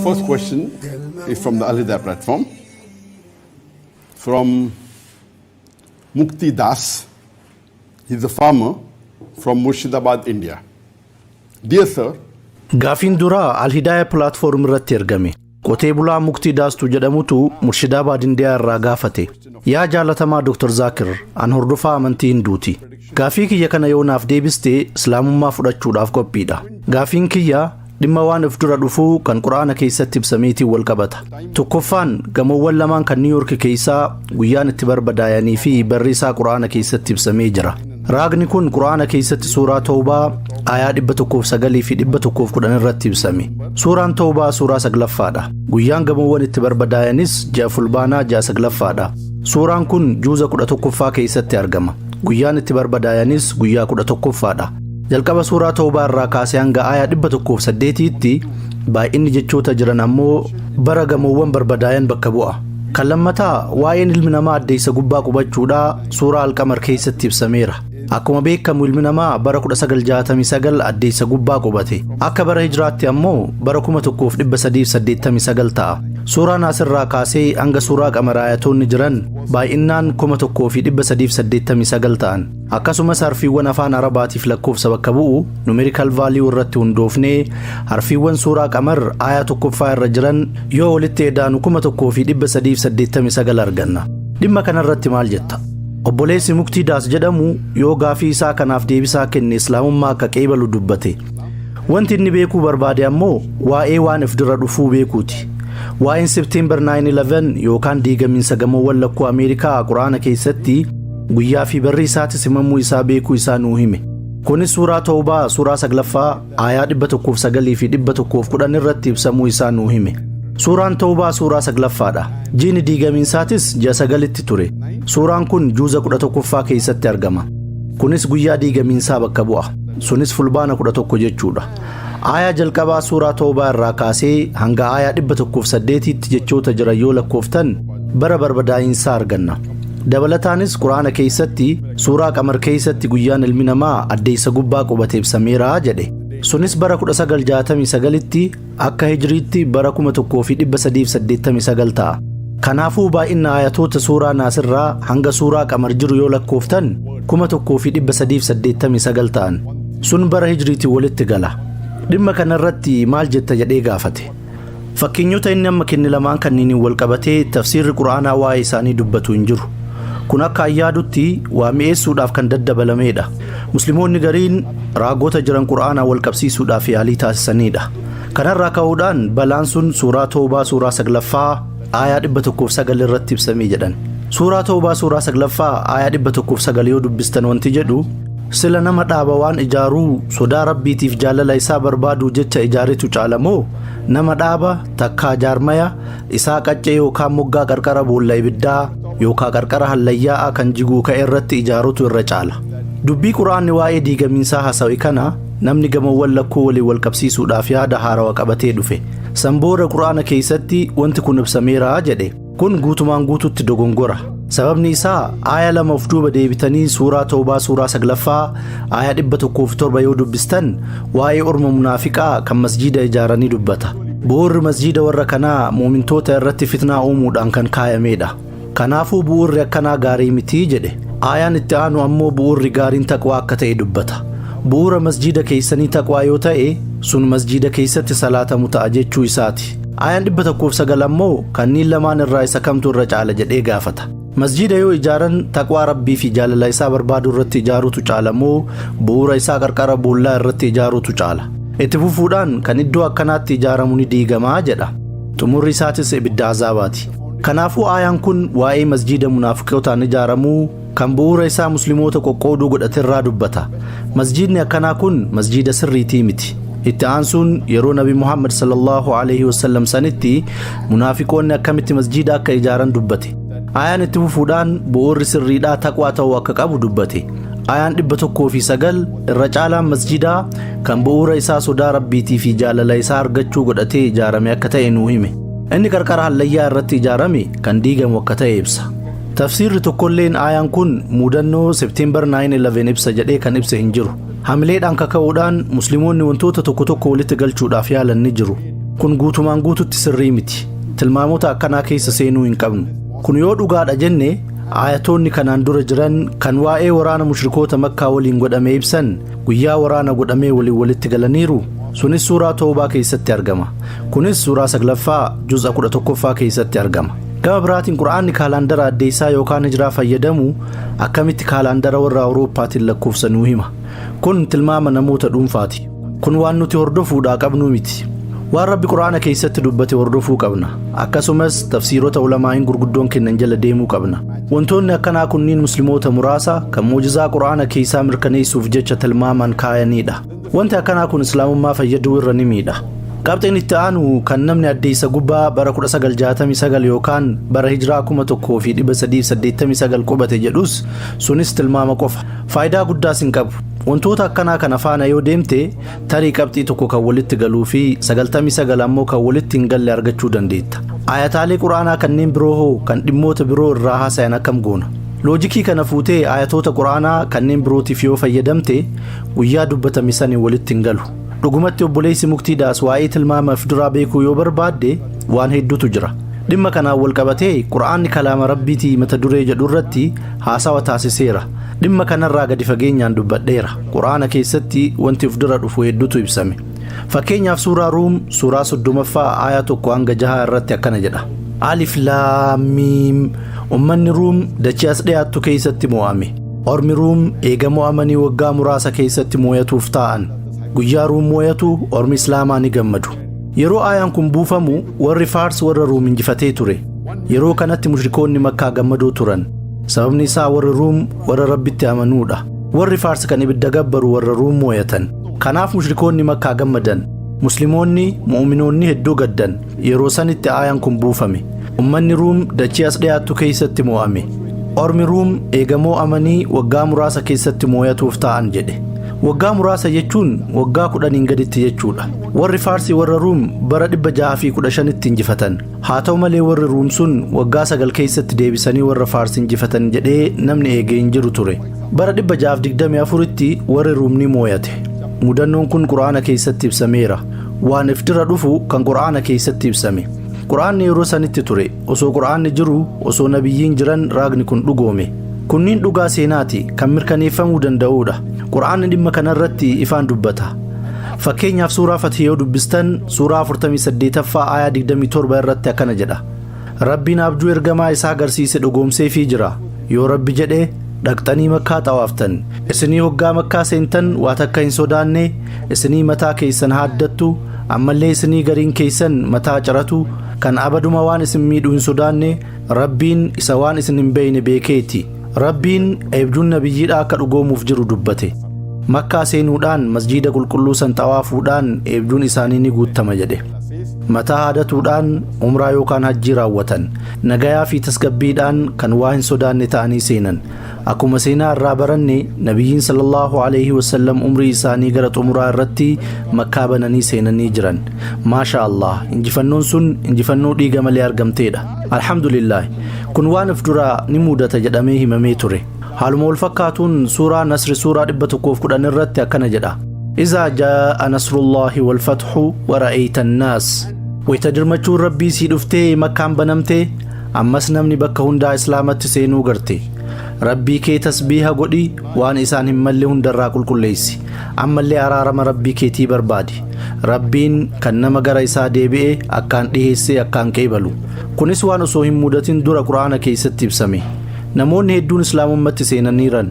First question is from the Al Hidayah platform, from Mukti Das. He's a farmer from Murshidabad, India. Dear sir, Gaafiin duraa Al Hidayah platform irratti ergame. Qotee bulaa Mukti Daastu jedhamutu Murshidabad Indiyaa irraa gaafate. Yaa jaalatamaa Dr. Zakir, an hordofaa amantii Hinduuti. Gaafii kiyya kana yoo naaf deebistee Islaamummaa fudhachuudhaaf qophiidha. Gaafiin kiyya dhimma waan if dura dhufuu kan Quraana keessatti ibsameetiin wal qabata. Tokkoffaan gamoowwan lamaan kan New York keessaa guyyaan itti barbadaayanii fi barri isaa Quraana keessatti ibsamee jira. Raagni kun Quraana keessatti suuraa Tawbaa aayaa 109 fi 110 irratti ibsame. Suuraan Tawbaa suuraa 9ffaadha. Guyyaan gamoowwan itti barbadaayanis ji'a fulbaanaa ji'a 9ffaadha. Suuraan kun juuza 11ffaa keessatti argama. Guyyaan itti barbadaayanis guyyaa 11ffaadha. Jalqaba suuraa Tawbaa irraa kaasee hanga aayaa 108tti baay'inni jechoota jiran ammoo bara gamoowwan barbadaayan bakka bu'a. Kan lammataa waa'een ilmi namaa addeessa gubbaa qubachuudhaa suuraa Alqamar keessatti ibsameera. Akkuma beekamu ilmi namaa bara 1969 addeessa gubbaa qubate. Akka bara hijraatti ammoo bara 1389 ta'a. Suuraan asirraa kaasee hanga suuraa Qamar aayatoonni jiran baay'inaan 1389 ta'an. Akkasumas harfiiwwan afaan Arabaatiif lakkoofsa bakka bu'u numerical value irratti hundoofnee harfiiwwan suuraa Qamar aayaa 1ffaa irra jiran yoo walitti edaanu 1389 arganna. Dhimma kanarratti maal jetta? Obboleessi Muktii Daas jedhamu yoo gaafii isaa kanaaf deebisaa kenne Islaamummaa akka qeebalu dubbate. Wanti inni beekuu barbaade ammoo waa'ee waan if dura dhufuu beekuuti. Waa'een September 9/11 yookaan diigamiinsa gamoowwan lakkuu Ameerikaa Quraana keessatti guyyaa fi barri isaatti simamuu isaa beekuu isaa nuu hime. Kunis suuraa Tawbaa suuraa 9ffaa aayaa 109 fi 110 irratti ibsamuu isaa nuu hime. Suuraan Tawbaa suuraa 9ffaadha. Jiini diigamiinsaatis ji'a 9tti ture. Suuraan kun juuza 11ffaa keessatti argama. Kunis guyyaa diigamiinsaa bakka bu'a. Sunis fulbaana 11 jechuudha. Aayaa jalqabaa suuraa Tawbaa irraa kaasee hanga aayaa 108tti jechoota jiran yoo lakkooftan bara barbadaa'insaa arganna. Dabalataanis Quraana keessatti suuraa Qamar keessatti guyyaan ilmi namaa addeessa gubbaa qubate ibsameera jedhe. Sunis bara 1969tti akka hijriitti bara 1389 ta'a. Kanaafuu baay'ina aayatoota suuraa Naasirraa hanga suuraa Qamar jiru yoo lakkooftan 1389 ta'an. Sun bara hijriitiin walitti gala. Dhimma kanarratti maal jetta jedhee gaafate. Fakkeenyota inni amma kenne lamaan kanniin wal qabatee tafsiirri Quraanaa waa'ee isaanii dubbatu hin jiru. Kun akka ayyaadutti waa mi'eessuudhaaf kan daddabalameedha. Musliimoonni gariin raagota jiran Quraanaa wal qabsiisuudhaaf yaalii taasisanidha. Kanarraa ka'uudhaan balaan sun suuraa Tawbaa suuraa 9ffaa aayaa 109 irratti ibsamee jedhan. Suuraa Tawbaa suuraa 9ffaa aayaa 109 yoo dubbistan wanti jedhu sila nama dhaaba waan ijaaruu sodaa rabbiitiif jaalala isaa barbaaduu jecha ijaaretu caalamoo nama dhaaba takkaa jaarmaya isaa qaccee yookaan moggaa qarqara boolla ibiddaa yookaan qarqara hallayyaa kan jiguu ka'e irratti ijaarutu irra caala. Dubbii Quraanni waa'ee diigamiinsaa haasawee kana namni gamoowwan lakkuu walii wal qabsiisuudhaaf yaada haarawaa qabatee dhufe. Sanboora Quraana keessatti wanti kun ibsameera jedhe. Kun guutumaan guututti dogongora. Sababni isaa aayaa 2 of duuba deebitanii suuraa Tawbaa suuraa 9ffaa aayaa 107 yoo dubbistan waa'ee orma munaafiqaa kan masjiida ijaaranii dubbata. Bu'uurri masjiida warra kanaa muumintoota irratti fitnaa uumuudhaan kan kaayamedha. Kanaafuu bu'uurri akkanaa gaarii mitii jedhe. Aayaan itti aanu ammoo bu'uurri gaariin taqwaa akka ta'e dubbata. Bu'uura masjiida keessanii taqwaa yoo ta'e sun masjiida keessatti salaatamu ta'a jechuu isaati. Aayaan 109 ammoo kanniin lamaan irraa isa kamtu irra caala jedhee gaafata. Masjiida yoo ijaaran taqwaa rabbii fi jaalala isaa barbaadu irratti ijaarutu caala moo bu'uura isaa qarqara boollaa irratti ijaarutu caala? Itti fufuudhaan kan iddoo akkanaatti ijaaramu ni diigamaa jedha. Xumurri isaatis ibidda azaabaati. Kanaafuu aayaan kun waa'ee masjiida munaafiqootaan ijaaramuu kan bu'uura isaa musliimoota qoqqooduu godhaterraa dubbata. Masjiidni akkanaa kun masjiida sirriitii miti. Itti aansuun yeroo Nabi Muhammad sallallahu alaihi wasallam sanitti munaafiqoonni akkamitti masjiida akka ijaaran dubbate. Aayaan itti fufuudhaan bu'uurri sirriidhaa taqwaa ta'uu akka qabu dubbate. Aayaan 109 irra caalaan masjiidaa kan bu'uura isaa sodaa rabbiitii fi jaalala isaa argachuu godhatee ijaarame akka ta'e nuu hime. Inni qarqara hallayyaa irratti ijaarame kan diigamu akka ta'e ibsa. Tafsiirri tokkolleen aayaan kun mudannoo September 9/11 ibsa jedhee kan ibsa hin jiru. Hamileedhaan kaka'uudhaan musliimoonni wantoota tokko tokko walitti galchuudhaaf yaalan ni jiru. kun guutumaan guututti sirrii miti. Tilmaamota akkanaa keessa seenuu hin qabnu. Kun yoo dhugaadha jenne ayatoonni kanaan dura jiran kan waa'ee waraana mushrikoota Makkaa waliin godhamee ibsan guyyaa waraana godhamee walitti galaniiru. Sunis suuraa Toobaa keessatti argama. Kunis suuraa 9ffaa juz'a 11ffaa keessatti argama. Gama biraatiin Qur'aanni kaalaandara addeessaa yookaan hijiraa fayyadamu akkamitti kaalaandara warra Awurooppaatiin lakkoofsa nuu hima. Kun tilmaama namoota dhuunfaati. Kun waan nuti hordofuudhaa qabnu miti. Waan Rabbi Qur'aana keessatti dubbate hordofuu qabna. Akkasumas tafsiirota ulamaa'iin gurguddoon kennan jala deemuu qabna. Wantoonni akkanaa kunniin musliimoota muraasa kan muujizaa Qur'aana keessaa mirkaneessuuf jecha tilmaamaan kaayanidha. Wanti akkanaa kun islaamummaa fayyaduu irra ni miidha. Qabxiin itti aanu kan namni addeessa gubbaa bara 1969 yookaan bara hijiraa 1389 qubate jedhus sunis tilmaama qofa. Faayidaa guddaas hin qabu. Wantoota akkanaa kana faana yoo deemte tarii qabxii tokko kan walitti galuu fi 99 ammoo kan walitti hin galle argachuu dandeetta. Ayataalee Qur'aanaa kanneen biroo hoo kan dhimmoota biroo irraa haasayan akkam goona. Loojikii kana fuutee ayatoota Qur'aanaa kanneen birootiif yoo fayyadamte guyyaa dubbatame sanii walitti hin galu. Dhugumatti obboleessi Muktiidaas waa'ee tilmaama fuduraa beekuu yoo barbaadde waan hedduutu jira. Dhimma kanaan wal qabatee Qur'aanni kalaama Rabbiitii mata duree jedhu irratti haasawa taasiseera. Dhimma kanarraa gadi fageenyaan dubbadheera. Qur'aana keessatti wanti fudura dhufu hedduutu ibsame. Fakkeenyaaf suuraa Ruum suuraa 30ffaa ayaa 1 hanga 6 irratti akkana jedha. Alif Laam Miim. Ummanni Ruum dachee as dhiyaattu keessatti mo'ame. Ormi Ruum eega mo'amanii waggaa muraasa keessatti mo'atuuf ta'an. Guyyaa Ruum mo'atu ormi Islaamaa ni gammadu. Yeroo ayaan kun buufamu warri Faars warra Ruum injifatee ture. Yeroo kanatti mushrikoonni Makkaa gammadoo turan. Sababni isaa warri Ruum warra Rabbitti amanuudha. Warri Faars kan ibidda gabbaru warra Ruum mo'atan. Kanaaf mushrikoonni Makkaa gammadan. Musliimoonni mu'minoonni hedduu gaddan. Yeroo sanitti ayaan kun buufame. Ummanni Ruum dachee as dhiyaattu keessatti mo'ame. Ormi Ruum eega mo'amanii waggaa muraasa keessatti mo'atuuf ta'an jedhe. Waggaa muraasa jechuun waggaa 10 gaditti jechuudha. Warri Faarsii warra Ruum bara 615 tti injifatan. Haa ta'u malee warri Ruum sun waggaa 9 keessatti deebisanii warra Faars injifatan jedhee namni eegee hin jiru ture. Bara 624 tti warri Ruum ni mo'ate. Mudannoon kun Qur'aana keessatti ibsameera. Waan ifdira dhufu kan Qur'aana keessatti ibsame. Qur'aanni yeroo sanitti ture. Osoo Qur'aanni jiru, osoo nabiyyiin jiran raagni kun dhugoome. Kunniin dhugaa seenaati kan mirkaneeffamuu danda'uudha. Qur'aanni dhimma kanarratti ifaan dubbata. Fakkeenyaaf suuraa Fatih yoo dubbistan suuraa 48ffaa ayaa 27 irratti akkana jedha. Rabbiin abjuu ergamaa isaa agarsiise dhugoomseefii jira. Yoo Rabbi jedhee dhaqxanii Makkaa xawaaftan. Isinii hoggaa Makkaa seentan waa takka hin sodaanne. Isinii mataa keessan haaddattu. Ammallee isinii gariin keessan mataa caratu. Kan abaduma waan isin miidhu hin sodaanne. Rabbiin isa waan isin hin beeyne beekeeti. Rabbiin eebduun nabiyyiidhaa akka dhugoomuuf jiru dubbate. Makkaa seenuudhaan masjiida qulqulluu san xawaafuudhaan eebduun isaanii ni guutama jedhe. Mataa haadatuudhaan umraa yookaan hajjii raawwatan. Nagayaa fi tasgabbiidhaan kan waa hin sodaanne ta'anii seenan. Akkuma seenaa irraa baranne nabiyyiin sallallahu alaihi wasallam umrii isaanii gara xumuraa irratti Makkaa bananii seenanii jiran. Maasha Allah, injifannoon sun injifannoo dhiiga malee argamteedha. Alhamdulillah, kun waan ifduraa ni mudata jedhamee himamee ture. Haaluma wal fakkaatuun suuraa Nasri suuraa 110 irratti akkana jedha. Izaa jaa'a nasrullaahi wal fathu wa ra'ayta an-naas. Wayita dirmachuun Rabbii sii dhuftee Makkaan banamtee ammas namni bakka hundaa Islaamatti seenuu garte. Rabbii kee tasbiiha godhi waan isaan hin malle hundarraa qulqulleessi. Ammallee araarama Rabbii keetii barbaadi. Rabbiin kan nama gara isaa deebi'ee akkaan dhiheessee akkaan qeebalu. Kunis waan osoo hin mudatin dura Qur'aana keessatti ibsame. Namoonni hedduun Islaamummatti seenaniiran.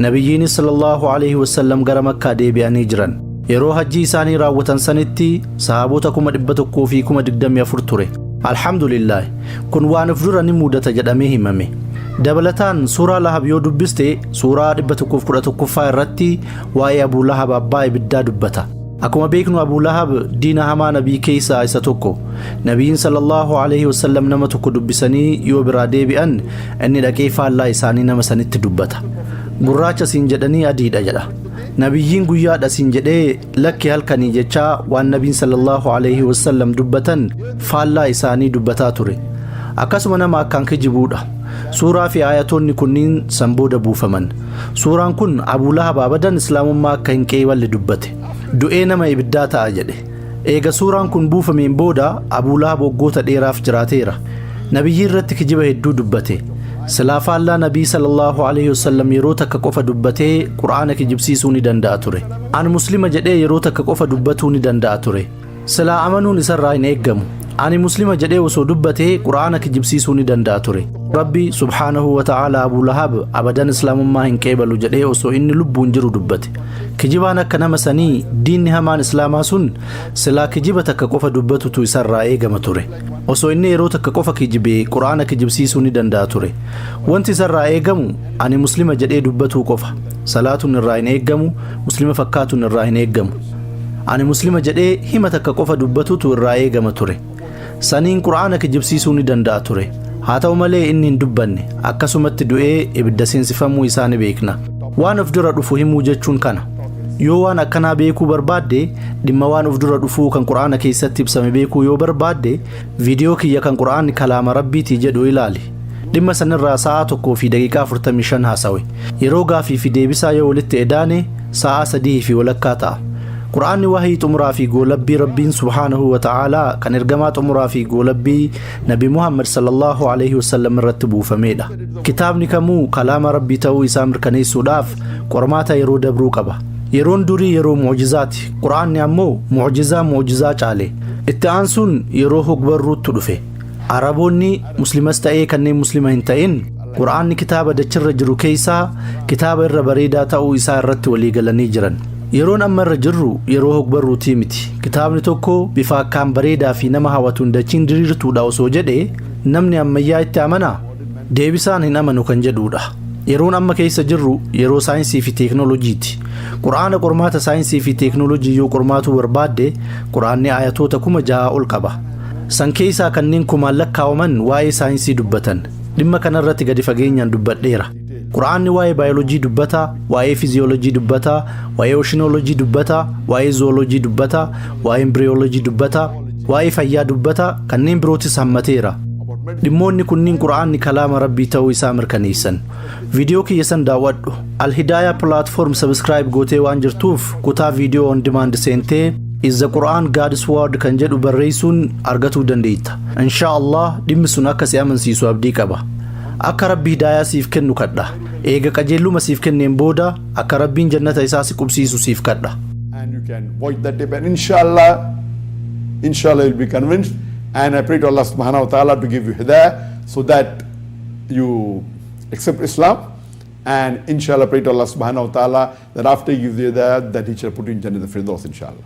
Nabiyyiinis sallallahu alaihi wasallam gara Makkaa deebi'anii jiran. Yeroo hajjii isaanii raawwatan sanitti sahaabota 100 fi 24 ture. Alhamdulillah, kun waan ifdura ni mudata jedhamee himame. Dabalataan suuraa Lahab yoo dubbiste suuraa 111ffaa irratti waa'ee Abuu Lahab abbaa ibiddaa dubbata. Akkuma beeknu Abuu Lahab diina hamaa nabii keessaa isa tokko. Nabiin sallallahu alaihi wasallam nama tokko dubbisanii yoo biraa deebi'an inni dhaqee faallaa isaanii nama sanitti dubbata. Gurraacha siin jedhanii adiidha jedha. Nabiyyiin guyyaadha siin jedhee lakki halkanii jechaa waan nabiin sallallahu alaihi wasallam dubbatan faallaa isaanii dubbataa ture. Akkasuma nama akkaan kijibuudha. Suuraa fi ayatoonni kunniin sanbooda buufaman. Suuraan kun Abuu Lahab abadan Islaamummaa akka hin qeeballe dubbate. Du'ee nama ibiddaa ta'a jedhe. Eega suuraan kun buufameen booda Abuu Lahab waggoota dheeraaf jiraateera. Nabiyyi irratti kijiba hedduu dubbate. Silaa faallaa nabii sallallahu alaihi wasallam yeroo takka qofa dubbatee Qur'aana kijibsiisuu ni danda'a ture. Ani muslima jedhee yeroo takka qofa dubbatuu ni danda'a ture. Silaa amanuun isarraa hin eeggamu. Ani muslima jedhee osoo dubbatee Qur'aana kijibsiisuu ni danda'a ture. Rabbi subhaanahu wa ta'ala Abuu Lahab abadan islaamummaa hin qeebalu jedhee osoo inni lubbuun jiru dubbate. Kijibaan akka nama sanii diinni hamaan islaamaa sun silaa kijiba takka qofa dubbatutu isarraa eegama ture. Osoo inni yeroo takka qofa kijibee Qur'aana kijibsiisuu ni danda'a ture. Wanti isarraa eegamu ani muslima jedhee dubbatuu qofa. Salaatuun irraa hin eeggamu, muslima fakkaatuun irraa hin eeggamu. Ani muslima jedhee hima takka qofa dubbatutu irraa eegama ture. Saniin Qur'aana kijibsiisuu ni danda'a ture. Haa ta'u malee inni hin dubbanne akkasumatti du'ee ibidda seensifamuu isaa ni beekna. Waan of dura dhufu himuu jechuun kana. Yoo waan akkanaa beekuu barbaadde dhimma waan of dura dhufuu kan Qur'aana keessatti ibsame beekuu yoo barbaadde viidiyoo kiyya kan Qur'aanni kalaama Rabbiitii jedhu ilaali. Dhimma sanirraa sa'aa 1 fi daqiiqaa 45 haasawe. Yeroo gaafii fi deebisaa yoo walitti edaane sa'aa 3 fi walakkaa ta'a. Qur'aanni wahii xumuraa fi goolabbii Rabbiin subhaanahu wa ta'aalaa kan ergamaa xumuraa fi goolabbii Nabi Muhammad sallallahu alaihi wasallam irratti buufameedha. Kitaabni kamuu kalaama Rabbii ta'uu isaa mirkaneessuudhaaf qormaata yeroo dabruu qaba. Yeroon durii yeroo mu'jizaati. Qur'aanni ammoo mu'jizaa caale. Itti aansuun yeroo hogbarruutti dhufe. Araboonni muslimas ta'ee kanneen muslima hin ta'in Qur'aanni kitaaba dachirra jiru keessaa kitaaba irra bareedaa ta'uu isaa irratti walii galanii jiran. Yeroon amma irra jirru yeroo hogbarruutii miti. Kitaabni tokko bifa akkaan bareedaa fi nama hawwatuun dachiin diriirtuudha osoo jedhee namni ammayyaa itti amanaa? Deebisaan hin amanu kan jedhuudha. Yeroon amma keessa jirru yeroo saayinsii fi teeknooloojiiti. Qur'aana qormaata saayinsii fi teeknooloojii yoo qormaatuu barbaadde Qur'aanni ayatoota 6,000 ol qaba. San keessaa kanneen kumaan lakkaawaman waa'ee saayinsii dubbatan. Dhimma kanarratti gadi fageenyaan dubbadheera. Qur'aanni waa'ee baayoloojii dubbata, waa'ee fiiziyooloojii dubbata, waa'ee ooshiinooloojii dubbata, waa'ee zooloojii dubbata, waa'ee embriyooloojii dubbata, waa'ee fayyaa dubbata, kanneen birootis hammateera. Dhimmoonni kunniin Qur'aanni kalaama Rabbii ta'uu isaa mirkaneessan. Viidiyoo kiyya san daawwadhu. Al-Hidaaya platform subscribe gootee waan jirtuuf kutaa viidiyoo on demand seentee Is the Quran God's Word kan jedhu barreessuun argatuu dandeetta. Inshaallah dhimmi sun akka si amansiisu abdii qaba. Akka Rabbi hidaayaa siif kennu kadha. Eega qajeeluma siif kenneen booda akka Rabbiin jannata isaa si qubsiisu siif kadha. And you can watch that debate. Inshallah you'll be convinced. And I pray to Allah subhanahu wa ta'ala to give you hidayah so that you accept Islam. And inshallah pray to Allah subhanahu wa ta'ala that after he gives you hidayah that he shall put you in Jannah al-Firdaus inshallah.